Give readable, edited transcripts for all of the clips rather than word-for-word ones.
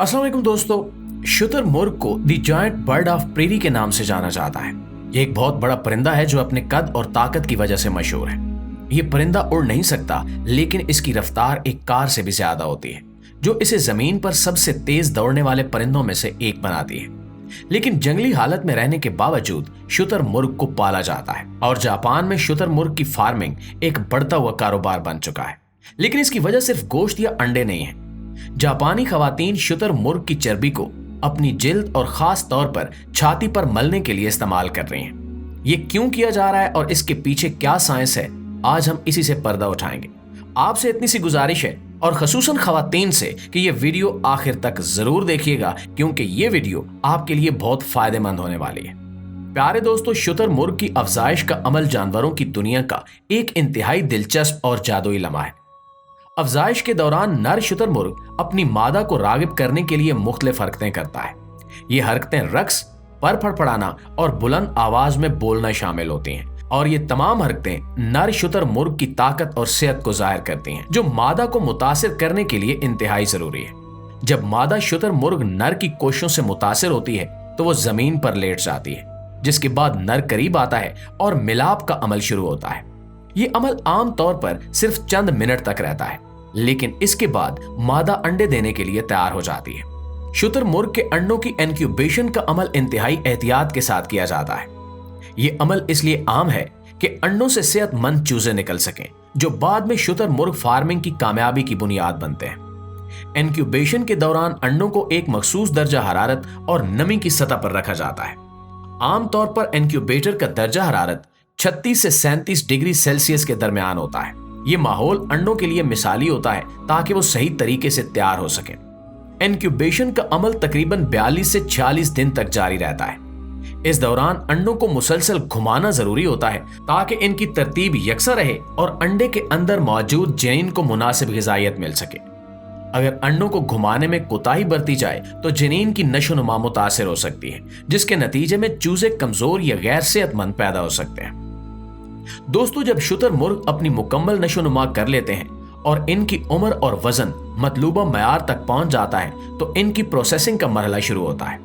अस्सलाम वालेकुम दोस्तों, शुतुरमुर्ग को the giant bird of prairie के नाम से जाना जाता है। ये एक बहुत बड़ा परिंदा है जो अपने कद और ताकत की वजह से मशहूर है। ये परिंदा उड़ नहीं सकता, लेकिन इसकी रफ्तार एक कार से भी ज्यादा होती है, जो इसे जमीन पर सबसे तेज दौड़ने वाले परिंदों में से एक बनाती है। लेकिन जंगली हालत में रहने के बावजूद शुतुरमुर्ग को पाला जाता है और जापान में शुतुरमुर्ग की फार्मिंग एक बढ़ता हुआ कारोबार बन चुका है। लेकिन इसकी वजह सिर्फ गोश्त या अंडे नहीं है। जापानी खवातीन शुतुरमुर्ग की चर्बी को अपनी जिल्द और खास तौर पर छाती पर मलने के लिए इस्तेमाल कर रही हैं। ये क्यों किया जा रहा है और इसके पीछे क्या साइंस है, आज हम इसी से पर्दा उठाएंगे। आपसे इतनी सी गुजारिश है और खसूसन खवातीन से कि ये वीडियो आखिर तक जरूर देखिएगा, क्योंकि ये वीडियो आपके लिए बहुत फायदेमंद होने वाली है। प्यारे दोस्तों, शुतुरमुर्ग की अफजाइश का अमल जानवरों की दुनिया का एक इंतहाई दिलचस्प और जादुई लम्हा है। अफजाइश के दौरान नर शुतुरमुर्ग अपनी मादा को रागिब करने के लिए मुख्तलिफ हरकतें करता है। ये हरकतें रक्स, पर फड़फड़ाना और बुलंद आवाज में बोलना शामिल होती हैं, और ये तमाम हरकतें नर शुतुरमुर्ग की ताकत और सेहत को जाहिर करती हैं, जो मादा को मुतासिर करने के लिए इंतहाई जरूरी है। जब मादा शुतुरमुर्ग नर की कोशिशों से मुतासिर होती है तो वो जमीन पर लेट जाती है, जिसके बाद नर करीब आता है और मिलाप का अमल शुरू होता है। ये अमल आम तौर पर सिर्फ चंद मिनट तक रहता है, लेकिन इसके बाद मादा अंडे देने के लिए तैयार हो जाती है। शुतुरमुर्ग के अंडों की इंक्यूबेशन का अमल इंतहाई एहतियात के साथ किया जाता है। ये अमल इसलिए आम है कि अंडों से सेहतमंद चूजे निकल सकें, जो बाद में शुतुरमुर्ग फार्मिंग की कामयाबी की बुनियाद बनते हैं। इंक्यूबेशन के दौरान अंडों को एक मखसूस दर्जा हरारत और नमी की सतह पर रखा जाता है। आमतौर पर इंक्यूबेटर का दर्जा हरारत 36 से 37 डिग्री सेल्सियस के दरमियान होता है। ये माहौल अंडों के लिए मिसाली होता है ताकि वो सही तरीके से तैयार हो सके। इंक्यूबेशन का अमल तकरीबन 42 से 46 दिन तक जारी रहता है। इस दौरान अंडों को मुसलसल घुमाना जरूरी होता है ताकि इनकी तरतीब यकसा रहे और अंडे के अंदर मौजूद जनीन को मुनासिब ग़िज़ाइयत मिल सके। अगर अंडों को घुमाने में कोताही बरती जाए तो जनीन की नशोनुमा मुतासिर हो सकती है, जिसके नतीजे में चूजे कमजोर या गैर सेहतमंद पैदा हो सकते हैं। दोस्तों, जब शुतुरमुर्ग अपनी मुकम्मल नशोनुमा कर लेते हैं और इनकी उम्र और वजन मतलूबा मयार तक पहुंच जाता है तो इनकी प्रोसेसिंग का मरहला शुरू होता है।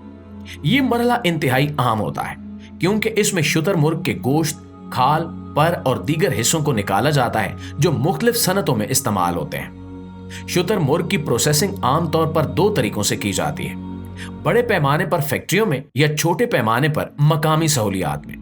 ये मरहला इंतहाई अहम होता है, क्योंकि इसमें शुतुरमुर्ग के गोश्त, खाल, पर और दीगर हिस्सों को निकाला जाता है जो मुख्तलिफ सनतों में इस्तेमाल होते हैं। शुतुरमुर्ग की प्रोसेसिंग आमतौर पर दो तरीकों से की जाती है, बड़े पैमाने पर फैक्ट्रियों में या छोटे पैमाने पर मकामी सहूलियात में।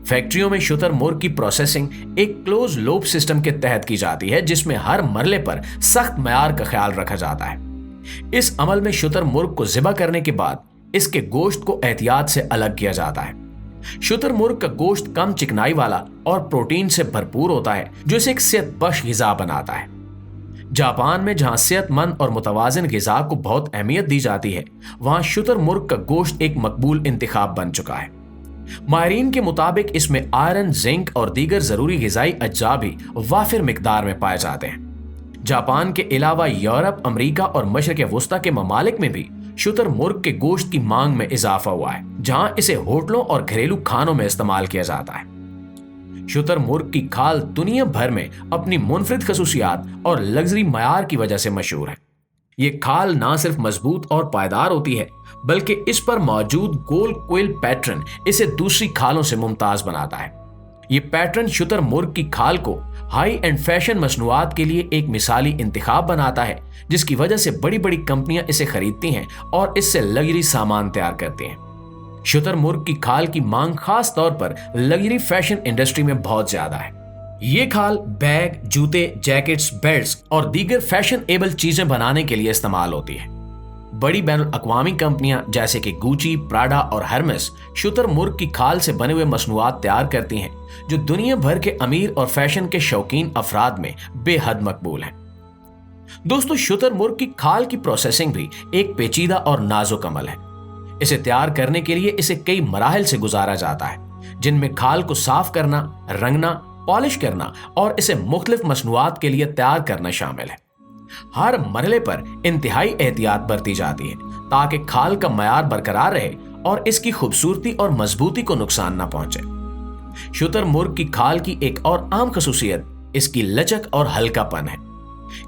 फैक्ट्रियों में शुतुरमुर्ग की प्रोसेसिंग एक क्लोज लूप सिस्टम के तहत की जाती है, जिसमें हर मरले पर सख्त मयार का ख्याल रखा जाता है। इस अमल में शुतुरमुर्ग को ज़िबा करने के बाद इसके गोश्त को एहतियात से अलग किया जाता है। शुतुरमुर्ग का गोश्त कम चिकनाई वाला और प्रोटीन से भरपूर होता है, जो इसे एक सेहतबख्श ग़िज़ा बनाता है। जापान में जहां सेहतमंद और मुतवाज़िन ग़िज़ा को बहुत अहमियत दी जाती है, वहां शुतुरमुर्ग का गोश्त एक मकबूल इंतखाब बन चुका है। माहिरीन के मुताबिक इसमें आयरन, जिंक और दीगर जरूरी ग़िज़ाई अज्जा भी वाफिर मिकदार में पाए जाते हैं। जापान के अलावा यूरोप, अमेरिका और मशरिक़ वुस्ता के ममालिक में भी शुतुरमुर्ग के गोश्त की मांग में इजाफा हुआ है, जहां इसे होटलों और घरेलू खानों में इस्तेमाल किया जाता है। शुतुरमुर्ग की खाल दुनिया भर में अपनी मुनफरिद खसूसियात और लग्जरी मयार की वजह से मशहूर है। ये खाल ना सिर्फ मजबूत और पायदार होती है, बल्कि इस पर मौजूद गोल क्विल पैटर्न इसे दूसरी खालों से मुमताज बनाता है। ये पैटर्न शुतुरमुर्ग की खाल को हाई एंड फैशन मसनूआत के लिए एक मिसाली इंतखाब बनाता है, जिसकी वजह से बड़ी बड़ी कंपनियां इसे खरीदती हैं और इससे लग्जरी सामान तैयार करती हैं। शुतुरमुर्ग की खाल की मांग खास तौर पर लग्जरी फैशन इंडस्ट्री में बहुत ज्यादा है। ये खाल बैग, जूते, जैकेट्स, बेल्ट्स और दीगर फैशन एबल चीजें बनाने के लिए इस्तेमाल होती है। बड़ी बैनुल-अक़वामी कंपनियां जैसे कि गुची, प्राडा और हर्मेस शुतुरमुर्ग की खाल से बने हुए मसनूआत तैयार करती हैं, जो दुनिया भर के अमीर और फैशन के शौकीन अफराद में बेहद मकबूल हैं। दोस्तों, शुतुरमुर्ग की खाल की प्रोसेसिंग भी एक पेचीदा और नाजुक अमल है। इसे तैयार करने के लिए इसे कई मराहिल से गुजारा जाता है, जिनमें खाल को साफ करना, रंगना, पॉलिश करना और इसे मुख्तलिफ मसनूआत के लिए तैयार करना शामिल है। हर मरहले पर इंतहाई एहतियात बरती जाती है ताकि खाल का मयार बरकरार रहे और इसकी खूबसूरती और मजबूती को नुकसान न पहुंचे। शुतुरमुर्ग की खाल की एक और आम खसूसियत इसकी लचक और हल्कापन है।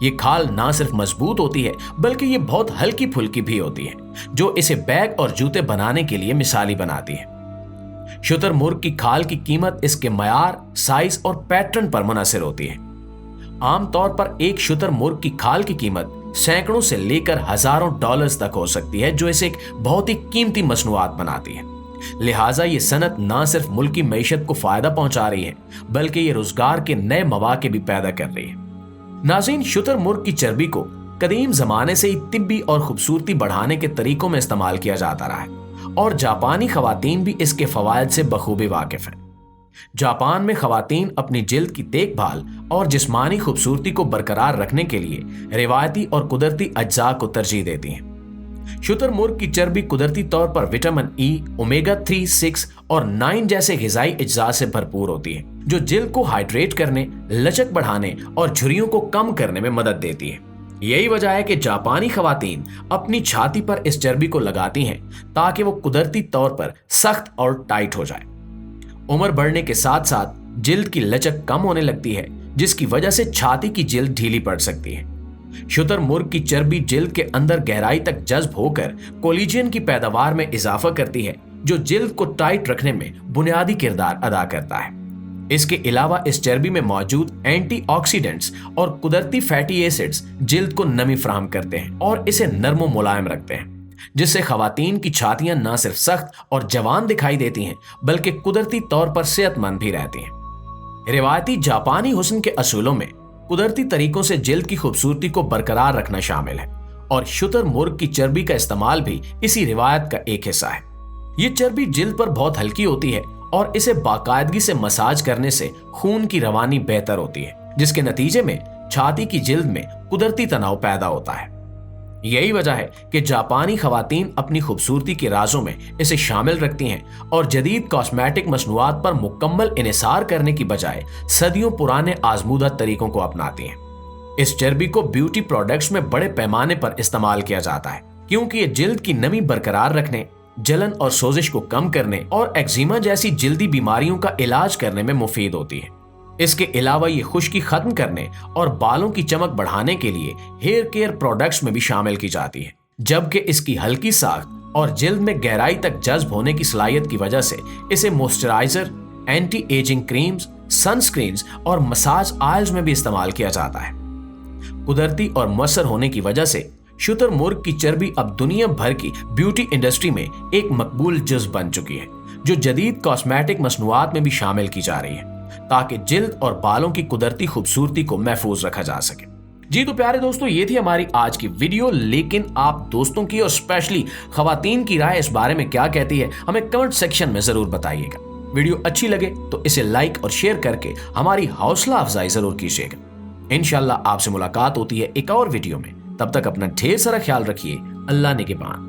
ये खाल ना सिर्फ मजबूत होती है बल्कि ये बहुत हल्की फुल्की भी होती है, जो इसे बैग और जूते बनाने के लिए मिसाली बनाती है। शुतुरमुर्ग की खाल की कीमत इसके मयार, साइज और पैटर्न पर मुनहसर होती है। आमतौर पर एक शुतुरमुर्ग की खाल की कीमत सैकड़ों से लेकर हजारों डॉलर्स तक हो सकती है, जो इसे एक बहुत ही कीमती मसनूआत बनाती है। लिहाजा ये सनत ना सिर्फ मुल्क की मईशत को फायदा पहुंचा रही है बल्कि ये रोजगार के नए मौके भी पैदा कर रही है। नाज़रीन, शुतुरमुर्ग की चर्बी को कदीम जमाने से ही तिब्बी और खूबसूरती बढ़ाने के तरीकों में इस्तेमाल किया जाता रहा है और जापानी खवातीन भी इसके फवायद से बखूबी वाकिफ हैं। जापान में खवातीन अपनी जिल्द की देखभाल और जिस्मानी खूबसूरती को बरकरार रखने के लिए रिवायती और कुदरती अज्जा को तरजीह देती हैं। शुतुरमुर्ग की चर्बी कुदरती तौर पर विटामिन ई, ओमेगा 3, 6 और 9 जैसे ग़िज़ाई अज्जा से भरपूर होती है, जो जिल्द को हाइड्रेट करने, लचक बढ़ाने और झुर्रियों को कम करने में मदद देती है। यही वजह है कि जापानी खवातीन अपनी छाती पर इस चर्बी को लगाती हैं ताकि वो कुदरती तौर पर सख्त और टाइट हो जाए। उम्र बढ़ने के साथ साथ जिल्द की लचक कम होने लगती है, जिसकी वजह से छाती की जिल्द ढीली पड़ सकती है। शुतुरमुर्ग की चर्बी जिल्द के अंदर गहराई तक जज्ब होकर कोलेजन की पैदावार में इजाफा करती है, जो जिल्द को टाइट रखने में बुनियादी किरदार अदा करता है। इसके अलावा इस चर्बी में मौजूद एंटीऑक्सीडेंट्स और कुदरती फैटी एसिड्स जिल्द को नमी फराहम करते हैं और इसे नरम और मुलायम रखते हैं, जिससे खवातीन की छातियां न सिर्फ सख्त और जवान दिखाई देती हैं बल्कि कुदरती तौर पर सेहतमंद भी रहती हैं। रिवायती जापानी हुस्न के असूलों में कुदरती तरीकों से जिल्द की खूबसूरती को बरकरार रखना शामिल है और शुतुरमुर्ग की चर्बी का इस्तेमाल भी इसी रिवायत का एक हिस्सा है। ये चर्बी जिल्द पर बहुत हल्की होती है और इसे बाकायदगी से मसाज करने से खून की रवानी बेहतर होती है, जिसके नतीजे में छाती की जिल्द में कुदरती तनाव पैदा होता है। यही वजह है कि जापानी खवातीन अपनी खूबसूरती के राजों में इसे शामिल रखती हैं और जदीद कॉस्मेटिक मसनूआत पर मुकम्मल इन्हिसार करने की बजाय सदियों पुराने आजमूदा तरीकों को अपनाती हैं। इस चर्बी को ब्यूटी प्रोडक्ट्स में बड़े पैमाने पर इस्तेमाल किया जाता है, क्योंकि ये जिल्द की नमी बरकरार रखने, जलन और सोजिश को कम करने और एक्जिमा जैसी जिल्दी बीमारियों का इलाज करने में मुफीद होती है। इसके अलावा ये खुश्की खत्म करने और बालों की चमक बढ़ाने के लिए हेयर केयर प्रोडक्ट्स में भी शामिल की जाती है, जबकि इसकी हल्की साख्त और जिल्द में गहराई तक जज्ब होने की सलाहियत की वजह से इसे moisturiser, anti ageing creams, sunscreens और मसाज ऑयल्स में भी इस्तेमाल किया जाता है। कुदरती और मौसर होने की वजह से शुतुरमुर्ग की चर्बी अब दुनिया भर की ब्यूटी इंडस्ट्री में एक मकबूल जुज़ बन चुकी है, जो जदीद कॉस्मेटिक मसनूआत में भी शामिल की जा रही है ताकि जिल्द और बालों की कुदरती खूबसूरती को महफूज रखा जा सके। जी तो प्यारे दोस्तों, ये थी हमारी आज की वीडियो, लेकिन आप दोस्तों की और स्पेशली खवातीन की राय इस बारे में क्या कहती है हमें कमेंट सेक्शन में जरूर बताइएगा। वीडियो अच्छी लगे तो इसे लाइक और शेयर करके हमारी हौसला अफजाई जरूर कीजिएगा। इंशाल्लाह आपसे मुलाकात होती है एक और वीडियो में। तब तक अपना ढेर सारा ख्याल रखिए। अल्लाह निगहबान।